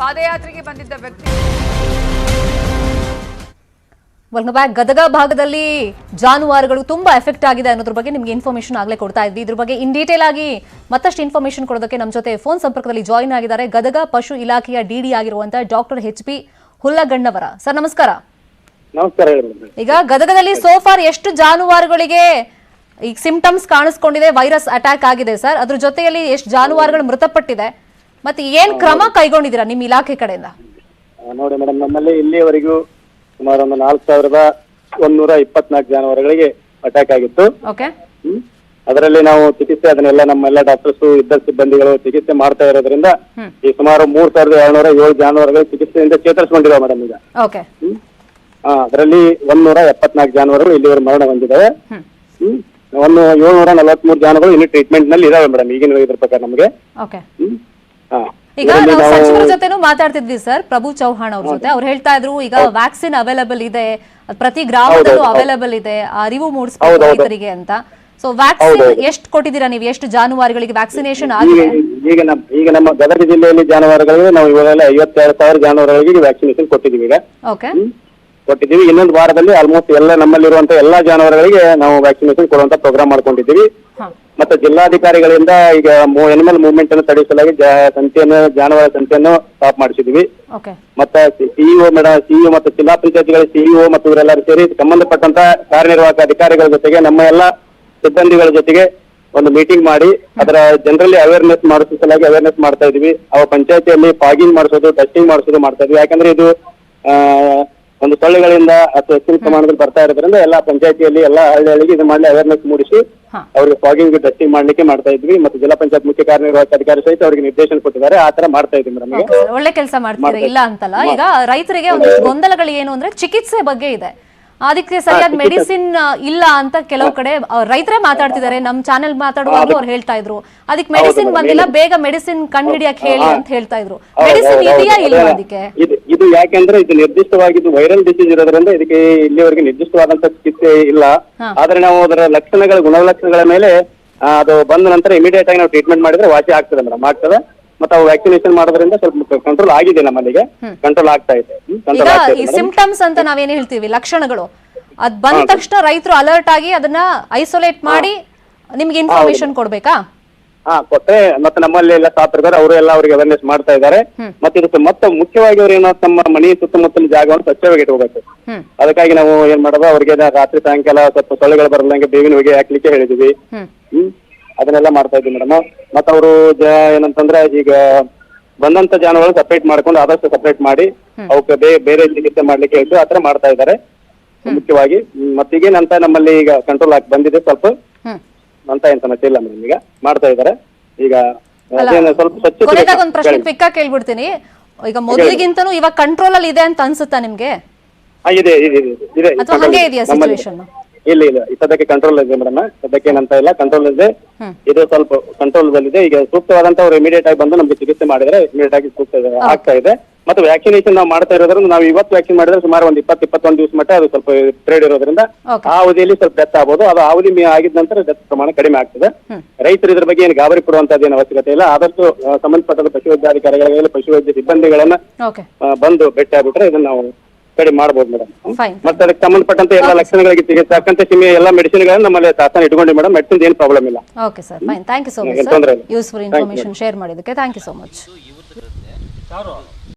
ಪಾದಯಾತ್ರೆಗೆ ಬಂದಿದ್ದ ವ್ಯಕ್ತಿ. Welcome back. Gadag ಭಾಗದಲ್ಲಿ ಜಾನುವಾರುಗಳು ತುಂಬಾ ಎಫೆಕ್ಟ್ ಆಗಿದೆ ಅನ್ನೋದ್ರ ಬಗ್ಗೆ ನಿಮ್ಗೆ ಇನ್ಫಾರ್ಮೇಶನ್ ಆಗ್ಲೇ ಕೊಡ್ತಾ ಇದ್ವಿ. ಇದ್ರ ಬಗ್ಗೆ ಇನ್ ಡೀಟೇಲ್ ಆಗಿ ಮತ್ತಷ್ಟು ಇನ್ಫಾರ್ಮೇಶನ್ ಕೊಡೋದಕ್ಕೆ ನಮ್ಮ ಜೊತೆ ಫೋನ್ ಸಂಪರ್ಕದಲ್ಲಿ ಜಾಯಿನ್ ಆಗಿದ್ದಾರೆ ಗದಗ ಪಶು ಇಲಾಖೆಯ ಡಿಡಿ ಆಗಿರುವಂತಹ ಡಾಕ್ಟರ್ HP ಹುಲ್ಲಗಣ್ಣವರ. ಸರ್ ನಮಸ್ಕಾರ. ನಮಸ್ಕಾರ. ಈಗ ಗದಗದಲ್ಲಿ ಸೋಫಾರ್ ಎಷ್ಟು ಜಾನುವಾರುಗಳಿಗೆ ಈಗ ಸಿಂಪ್ಟಮ್ಸ್ ಕಾಣಿಸ್ಕೊಂಡಿದೆ, ವೈರಸ್ ಅಟ್ಯಾಕ್ ಆಗಿದೆ ಸರ್? ಅದ್ರ ಜೊತೆಯಲ್ಲಿ ಎಷ್ಟು ಜಾನುವಾರುಗಳು ಮೃತಪಟ್ಟಿದೆ, ಮತ್ತೆ ಏನ್ ಕ್ರಮ ಕೈಗೊಂಡಿದ್ದೀರಾ ನಿಮ್ಮ ಇಲಾಖೆ ಕಡೆಯಿಂದ? ನೋಡಿ ಮೇಡಮ್, ನಮ್ಮಲ್ಲಿ ಇಲ್ಲಿಯವರೆಗೂ ಸುಮಾರು ಒಂದು 4124 ಜಾನುವಾರುಗಳಿಗೆ ಅಟ್ಯಾಕ್ ಆಗಿತ್ತು. ಓಕೆ. ಅದರಲ್ಲಿ ನಾವು ಚಿಕಿತ್ಸೆ ಅದನ್ನೆಲ್ಲ ನಮ್ಮೆಲ್ಲ ಡಾಕ್ಟರ್ಸ್ ಇದ್ದ ಸಿಬ್ಬಂದಿಗಳು ಚಿಕಿತ್ಸೆ ಮಾಡ್ತಾ ಇರೋದ್ರಿಂದ ಈ ಸುಮಾರು 3207 ಜಾನುವಾರುಗಳು ಚಿಕಿತ್ಸೆಯಿಂದ ಚೇತರಿಸಿಕೊಂಡಿದ್ದಾವೆ ಮೇಡಮ್ ಈಗ. ಓಕೆ. ಅದರಲ್ಲಿ 174 ಜಾನುವಾರುಗಳು ಇಲ್ಲಿವರೆಗೆ ಮರಣ ಹೊಂದಿದ್ದಾವೆ. 743 ಜಾನುವಾರುಗಳು ಇನ್ನು ಟ್ರೀಟ್ಮೆಂಟ್ ನಲ್ಲಿ ಇದಾವೆ ಮೇಡಮ್ ಈಗಿನ ಇದ್ರ ಪ್ರಕಾರ ನಮಗೆ. ಓಕೆ. ಈಗ ನಾವು ಸಚಿವರ ಜೊತೆನೂ ಮಾತಾಡ್ತಿದ್ವಿ ಸರ್, ಪ್ರಭು ಚೌಹಾಣ್ ಅವ್ರ ಜೊತೆ. ಅವ್ರು ಹೇಳ್ತಾ ಇದ್ರು ಈಗ ವ್ಯಾಕ್ಸಿನ್ ಅವೈಲೇಬಲ್ ಇದೆ, ಪ್ರತಿ ಗ್ರಾಮದಲ್ಲೂ ಅವೈಲೇಬಲ್ ಇದೆ, ಅರಿವು ಮೂಡಿಸಬೇಕು ರೈತರಿಗೆ ಅಂತ. ಸೊ ವ್ಯಾಕ್ಸಿನ್ ಎಷ್ಟು ಕೊಟ್ಟಿದ್ದೀರಾ ನೀವು? ಎಷ್ಟು ಜಾನುವಾರುಗಳಿಗೆ ವ್ಯಾಕ್ಸಿನೇಷನ್ ಆಗಿದೆ? ಈಗ ನಮ್ಮ ಗದಗ ಜಿಲ್ಲೆಯಲ್ಲಿ ಜಾನುವಾರುಗಳಿಗೆ ನಾವು ಇವಾಗೆಲ್ಲ 52,000 ಜಾನುವಾರುಗಳಿಗೆ ವ್ಯಾಕ್ಸಿನೇಷನ್ ಕೊಟ್ಟಿದ್ದೀವಿ. ಈಗ ಓಕೆ ಕೊಟ್ಟಿದ್ದೀವಿ. ಇನ್ನೊಂದು ವಾರದಲ್ಲಿ ಆಲ್ಮೋಸ್ಟ್ ಎಲ್ಲ ನಮ್ಮಲ್ಲಿರುವಂತ ಎಲ್ಲಾ ಜಾನುವಾರುಗಳಿಗೆ ನಾವು ವ್ಯಾಕ್ಸಿನೇಷನ್ ಕೊಡುವಂತ ಪ್ರೋಗ್ರಾಮ್ ಮಾಡ್ಕೊಂಡಿದ್ದೀವಿ. ಮತ್ತೆ ಜಿಲ್ಲಾಧಿಕಾರಿಗಳಿಂದ ಈಗ ಅನಿಮಲ್ ಮೂವ್ಮೆಂಟ್ ಅನ್ನು ತಡೆಸಲಾಗಿ ಜಾನುವಾರು ಸಂಖ್ಯೆಯನ್ನು ಸ್ಟಾಪ್ ಮಾಡಿಸಿದ್ವಿ. ಮತ್ತೆ ಸಿಇಒ ಮತ್ತು ಜಿಲ್ಲಾ ಪಂಚಾಯತ್ಗಳ ಸಿಇಒ ಮತ್ತು ಇವರೆಲ್ಲರೂ ಸೇರಿ ಸಂಬಂಧಪಟ್ಟಂತ ಕಾರ್ಯನಿರ್ವಾಹಕ ಅಧಿಕಾರಿಗಳ ಜೊತೆಗೆ ನಮ್ಮ ಎಲ್ಲಾ ಸಿಬ್ಬಂದಿಗಳ ಜೊತೆಗೆ ಒಂದು ಮೀಟಿಂಗ್ ಮಾಡಿ ಅದರ ಜನರಲ್ಲಿ ಅವೇರ್ನೆಸ್ ಮಾಡಿಸಲಾಗಿ ಅವೇರ್ನೆಸ್ ಮಾಡ್ತಾ ಇದೀವಿ. ಅವ ಪಂಚಾಯತಿಯಲ್ಲಿ ಫಾಗಿಂಗ್ ಮಾಡಿಸೋದು, ಟೆಸ್ಟಿಂಗ್ ಮಾಡಿಸೋದು ಮಾಡ್ತಾ ಇದ್ವಿ. ಯಾಕಂದ್ರೆ ಇದು ಒಂದು ಸೊಳ್ಳೆಗಳಿಂದ ಅಥವಾ ಹೆಚ್ಚಿನ ಪ್ರಮಾಣದಲ್ಲಿ ಬರ್ತಾ ಇರೋದ್ರಿಂದ ಎಲ್ಲಾ ಪಂಚಾಯತಿಯಲ್ಲಿ ಎಲ್ಲಾ ಹಳ್ಳಿಗಳಿಗೆ ಇದು ಮಾಡಿ ಅವೇರ್ನೆಸ್ ಮೂಡಿಸಿ ಅವ್ರಿಗೆ ಫಾಗಿಂಗ್ ಟೆಸ್ಟಿಂಗ್ ಮಾಡ್ಲಿಕ್ಕೆ ಮಾಡ್ತಾ ಇದ್ವಿ. ಮತ್ತೆ ಜಿಲ್ಲಾ ಪಂಚಾಯತ್ ಮುಖ್ಯ ಕಾರ್ಯನಿರ್ವಾಹಕ ಅಧಿಕಾರಿ ಸಹಿತ ಅವರಿಗೆ ನಿರ್ದೇಶನ ಕೊಟ್ಟಿದ್ದಾರೆ. ಆ ತರ ಮಾಡ್ತಾ ಇದ್ವಿ ಮೇಡಮ್. ಒಳ್ಳೆ ಕೆಲಸ ಮಾಡ್ತೀರಾ, ಇಲ್ಲ ಅಂತಲ್ಲ. ಈಗ ರೈತರಿಗೆ ಒಂದು ಗೊಂದಲಗಳು ಏನು ಅಂದ್ರೆ ಚಿಕಿತ್ಸೆ ಬಗ್ಗೆ ಇದೆ, ಅದಕ್ಕೆ ಸರಿಯಾದ ಮೆಡಿಸಿನ್ ಇಲ್ಲ ಅಂತ ಕೆಲವು ಕಡೆ ರೈತರೇ ಮಾತಾಡ್ತಿದ್ದಾರೆ. ನಮ್ ಚಾನೆಲ್ ಮಾತಾಡುವಾಗ್ಲೂ ಅವ್ರು ಹೇಳ್ತಾ ಇದ್ರು ಅದಕ್ಕೆ ಮೆಡಿಸಿನ್ ಬಂದಿಲ್ಲ, ಬೇಗ ಮೆಡಿಸಿನ್ ಕಂಡುಹಿಡಿಯಕ್ ಹೇಳಿ ಅಂತ ಹೇಳ್ತಾ ಇದ್ರು. ಮೆಡಿಸಿನ್ ಇದೆಯಾ ಇಲ್ಲ ಅದಕ್ಕೆ? ಇದು ಯಾಕೆಂದ್ರೆ ಇದು ನಿರ್ದಿಷ್ಟವಾಗಿ ವೈರಲ್ ಡಿಸೀಸ್ ಇರೋದ್ರಿಂದ ಇದಕ್ಕೆ ಇಲ್ಲಿವರೆಗೆ ನಿರ್ದಿಷ್ಟವಾದಂತ ಚಿಕಿತ್ಸೆ ಇಲ್ಲ. ಆದ್ರೆ ನಾವು ಅದರ ಲಕ್ಷಣಗಳ ಗುಣಲಕ್ಷಣಗಳ ಮೇಲೆ ಅದು ಬಂದ ನಂತರ ಇಮಿಡಿಯೇಟ್ ಆಗಿ ನಾವು ಟ್ರೀಟ್ಮೆಂಟ್ ಮಾಡಿದ್ರೆ ವಾಸಿ ಆಗ್ತದೆ ಮೇಡಮ್, ಆಗ್ತದೆ. ಮತ್ತೆ ಅವು ವ್ಯಾಕ್ಸಿನೇಷನ್ ಮಾಡೋದ್ರಿಂದ ಸ್ವಲ್ಪ ಕಂಟ್ರೋಲ್ ಆಗಿದೆ, ನಮ್ಮಲ್ಲಿಗೆ ಕಂಟ್ರೋಲ್ ಆಗ್ತಾ ಇದೆ. ಈ ಸಿಂಪ್ಟಮ್ಸ್ ಅಂತ ನಾವೇನ್ ಹೇಳ್ತೀವಿ, ಲಕ್ಷಣಗಳು, ಅದ್ ಬಂದ ತಕ್ಷಣ ರೈತರು ಅಲರ್ಟ್ ಆಗಿ ಅದನ್ನ ಐಸೋಲೇಟ್ ಮಾಡಿ ನಿಮ್ಗೆ ಇನ್ಫಾರ್ಮೇಶನ್ ಕೊಡ್ಬೇಕಾ? ಕೊಟ್ರೆ ಮತ್ತೆ ನಮ್ಮಲ್ಲಿ ಎಲ್ಲ ಸ್ಥಾಪಕರು ಅವರು ಎಲ್ಲ ಅವರಿಗೆ ಅವೇರ್ನೆಸ್ ಮಾಡ್ತಾ ಇದ್ದಾರೆ. ಮತ್ತೆ ಇದಕ್ಕೆ ಮತ್ತೆ ಮುಖ್ಯವಾಗಿ ಅವ್ರು ಏನೋ ತಮ್ಮ ಮನೆ ಸುತ್ತಮುತ್ತಲ ಜಾಗವನ್ನು ಸ್ವಚ್ಛವಾಗಿ ಇಟ್ಕೋಬೇಕು. ಅದಕ್ಕಾಗಿ ನಾವು ಏನ್ ಮಾಡೋದು, ಅವ್ರಿಗೆ ರಾತ್ರಿ ಸಾಯಂಕಾಲ ಸ್ವಲ್ಪ ಸೊಳ್ಳೆಗಳು ಬರಲ್ಲಂಗೆ ಬೇವಿನ ಹೊಗೆ ಹಾಕ್ಲಿಕ್ಕೆ ಹೇಳಿದ್ವಿ. ಅದನ್ನೆಲ್ಲ ಮಾಡ್ತಾ ಇದ್ವಿ ಮೇಡಮ್. ಮತ್ತ ಅವರು ಏನಂತಂದ್ರೆ ಈಗ ಬಂದಂತ ಜಾನುವಾರು ಸಪರೇಟ್ ಮಾಡ್ಕೊಂಡು ಆದಷ್ಟು ಸಪರೇಟ್ ಮಾಡಿ ಅವಕ್ಕೆ ಬೇರೆ ಚಿಕಿತ್ಸೆ ಮಾಡ್ಲಿಕ್ಕೆ ಹೇಳ್ತು. ಆತರ ಮಾಡ್ತಾ ಇದ್ದಾರೆ ಮುಖ್ಯವಾಗಿ. ಮತ್ತೀಗೇನಂತ ನಮ್ಮಲ್ಲಿ ಈಗ ಕಂಟ್ರೋಲ್ ಆಗಿ ಬಂದಿದೆ ಸ್ವಲ್ಪ ಅಂತ ಏನ್ ಸಮಸ್ಯೆ ಇಲ್ಲ ಮೇಡಮ್. ಈಗ ಮಾಡ್ತಾ ಇದ್ದಾರೆ. ಈಗ ಸ್ವಲ್ಪ ಸ್ವಚ್ಛತೆ ಒಂದು ಪ್ರಶ್ನೆ ಕ್ವಿಕ್ ಆಗಿ ಕೇಳ್ಬಿಡ್ತೀನಿ. ಈಗ ಮೊದಲಿಗಿಂತನೂ ಇವಾಗ ಕಂಟ್ರೋಲ್ ಅಲ್ಲಿ ಇದೆ ಅಂತ ಅನ್ಸುತ್ತಾ ನಿಮ್ಗೆ? ಇದೆ ಅಥವಾ ಹಂಗೆ ಇದೆಯಾ ಸಿಚುವೇಶನ್? ಇಲ್ಲ ಸದ್ಯಕ್ಕೆ ಕಂಟ್ರೋಲ್ ಇದೆ ಮೇಡಮ್. ಸದ್ಯಕ್ಕೆ ಏನಂತ ಇಲ್ಲ, ಕಂಟ್ರೋಲ್ ಇದೆ. ಇದು ಸ್ವಲ್ಪ ಕಂಟ್ರೋಲ್ ಇದೆ. ಈಗ ಸೂಕ್ತವಾದಂತ ಅವ್ರು ಇಮಿಡಿಯೇಟ್ ಆಗಿ ಬಂದು ನಮ್ಗೆ ಚಿಕಿತ್ಸೆ ಮಾಡಿದ್ರೆ ಇಮಿಡಿಯೇಟ್ ಆಗಿ ಸೂಕ್ತ ಆಗ್ತಾ ಇದೆ. ಮತ್ತೆ ವ್ಯಾಕ್ಸಿನೇಷನ್ ನಾವು ಮಾಡ್ತಾ ಇರೋದ್ರಿಂದ ನಾವು ಇವತ್ತು ವ್ಯಾಕ್ಸಿನ್ ಮಾಡಿದ್ರೆ ಸುಮಾರು ಒಂದು 20-21 ದಿವಸ ಮಟ್ಟ ಅದು ಸ್ವಲ್ಪ ಸ್ಪ್ರೆಡ್ ಇರೋದ್ರಿಂದ ಆ ಅವಧಿಯಲ್ಲಿ ಸ್ವಲ್ಪ ಡೆತ್ ಆಗ್ಬೋದು. ಅದು ಅವಧಿ ಆಗಿದ ನಂತರ ಡೆತ್ ಪ್ರಮಾಣ ಕಡಿಮೆ ಆಗ್ತದೆ. ರೈತರು ಇದ್ರ ಬಗ್ಗೆ ಏನು ಗಾಬರಿ ಪಡುವಂತದ್ದು ಏನು ಅವಶ್ಯಕತೆ ಇಲ್ಲ. ಆದಷ್ಟು ಸಂಬಂಧಪಟ್ಟ ಪಶುವೈದ್ಯಾಧಿಕಾರಿಗಳಿಗೆ ಪಶುವೈದ್ಯ ಸಿಬ್ಬಂದಿಗಳನ್ನ ಬಂದು ಭೇಟಿ ಆಗ್ಬಿಟ್ರೆ ಇದನ್ನ ನಾವು ಕಡಿಮೆ ಮಾಡಬಹುದು ಮೇಡಮ್. ಮತ್ತೆ ಅದಕ್ಕೆ ಸಂಬಂಧಪಟ್ಟಂತೆ ಎಲ್ಲ ಲಕ್ಷಣಗಳಿಗೆ ಚಿಕಿತ್ಸೆ ಹಾಕಂತ ಎಲ್ಲ ಮೆಡಿಸಿನ್ ಗಳನ್ನ ನಮ್ಮಲ್ಲಿ ತಾತಾನ ಇಟ್ಕೊಂಡಿ ಮೇಡಮ್. ಮೆಡಿಸಿನ್ ಏನು ಪ್ರಾಬ್ಲಮ್ ಇಲ್ಲ. Okay sir, fine. Thank you so much sir, useful information share ಮಾಡಿದ್ದಕ್ಕೆ. Thank you so much.